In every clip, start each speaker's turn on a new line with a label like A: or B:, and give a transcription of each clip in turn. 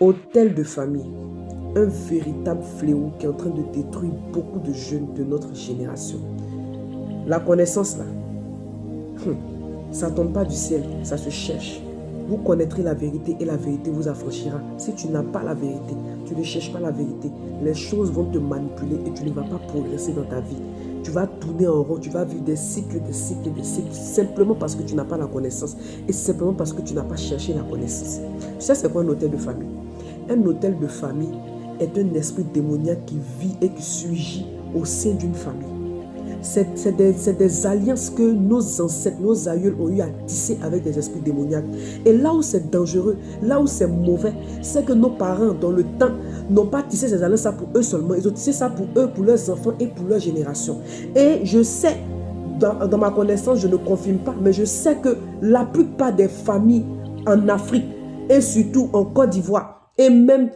A: Hôtel de famille, un véritable fléau qui est en train de détruire beaucoup de jeunes de notre génération. La connaissance là, ça ne tombe pas du ciel, ça se cherche. Vous connaîtrez la vérité et la vérité vous affranchira. Si tu n'as pas la vérité, tu ne cherches pas la vérité, les choses vont te manipuler et tu ne vas pas progresser dans ta vie. Tu vas tourner en rond, tu vas vivre des cycles, simplement parce que tu n'as pas la connaissance et simplement parce que tu n'as pas cherché la connaissance. Tu sais c'est quoi un hôtel de famille? Un hôtel de famille est un esprit démoniaque qui vit et qui surgit au sein d'une famille. C'est des alliances que nos ancêtres, nos aïeuls ont eu à tisser avec des esprits démoniaques. Et là où c'est dangereux, là où c'est mauvais, c'est que nos parents, dans le temps, n'ont pas tissé ces alliances pour eux seulement. Ils ont tissé ça pour eux, pour leurs enfants et pour leur génération. Et je sais, dans ma connaissance, je ne confirme pas, mais je sais que la plupart des familles en Afrique et surtout en Côte d'Ivoire et même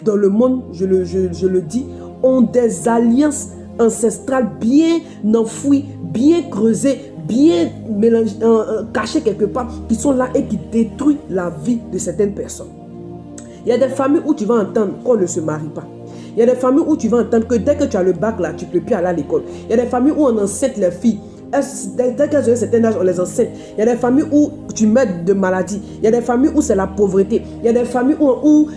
A: dans le monde, je le dis, ont des alliances ancestrales bien enfouies, bien creusées, bien cachées quelque part, qui sont là et qui détruisent la vie de certaines personnes. Il y a des familles où tu vas entendre qu'on ne se marie pas. Il y a des familles où tu vas entendre que dès que tu as le bac là, tu ne peux plus aller à l'école. Il y a des familles où on enseigne les filles. Dès qu'elles ont un certain âge, on les enseigne. Il y a des familles où tu meurs de maladie. Il y a des familles où c'est la pauvreté. Il y a des familles où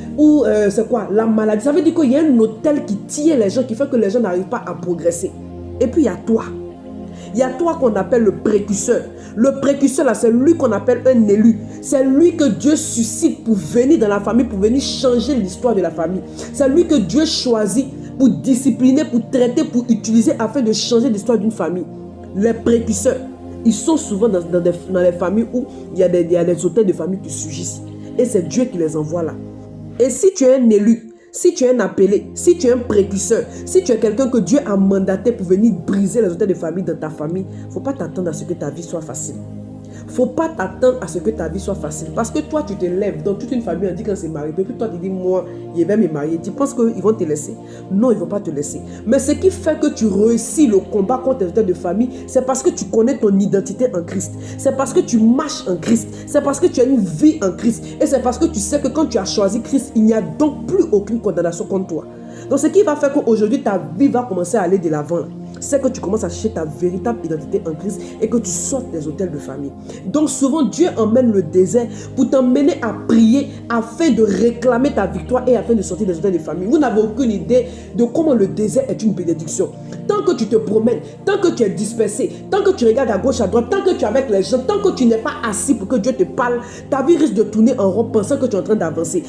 A: c'est quoi? La maladie. Ça veut dire qu'il y a un hôtel qui tient les gens, qui fait que les gens n'arrivent pas à progresser. Et puis il y a toi. Il y a toi qu'on appelle le précurseur. Le précurseur là, c'est lui qu'on appelle un élu. C'est lui que Dieu suscite pour venir dans la famille, pour venir changer l'histoire de la famille. C'est lui que Dieu choisit pour discipliner, pour traiter, pour utiliser afin de changer l'histoire d'une famille. Les précurseurs, ils sont souvent dans les familles où il y a des hôtels de famille qui surgissent. Et c'est Dieu qui les envoie là. Et si tu es un élu, si tu es un appelé, si tu es un précurseur, si tu es quelqu'un que Dieu a mandaté pour venir briser les hôtels de famille dans ta famille, il ne faut pas t'attendre à ce que ta vie soit facile. Il ne faut pas t'attendre à ce que ta vie soit facile. Parce que toi, tu te lèves dans toute une famille, on dit qu'on s'est marié. Et puis toi, tu dis, moi, je vais me marier. Tu penses qu'ils vont te laisser? Non, ils ne vont pas te laisser. Mais ce qui fait que tu réussis le combat contre les hôtels de famille, c'est parce que tu connais ton identité en Christ. C'est parce que tu marches en Christ. C'est parce que tu as une vie en Christ. Et c'est parce que tu sais que quand tu as choisi Christ, il n'y a donc plus aucune condamnation contre toi. Donc ce qui va faire qu'aujourd'hui, ta vie va commencer à aller de l'avant, c'est que tu commences à chercher ta véritable identité en Christ et que tu sortes des hôtels de famille. Donc souvent, Dieu emmène le désert pour t'emmener à prier afin de réclamer ta victoire et afin de sortir des hôtels de famille. Vous n'avez aucune idée de comment le désert est une bénédiction. Tant que tu te promènes, tant que tu es dispersé, tant que tu regardes à gauche, à droite, tant que tu es avec les gens, tant que tu n'es pas assis pour que Dieu te parle, ta vie risque de tourner en rond pensant que tu es en train d'avancer.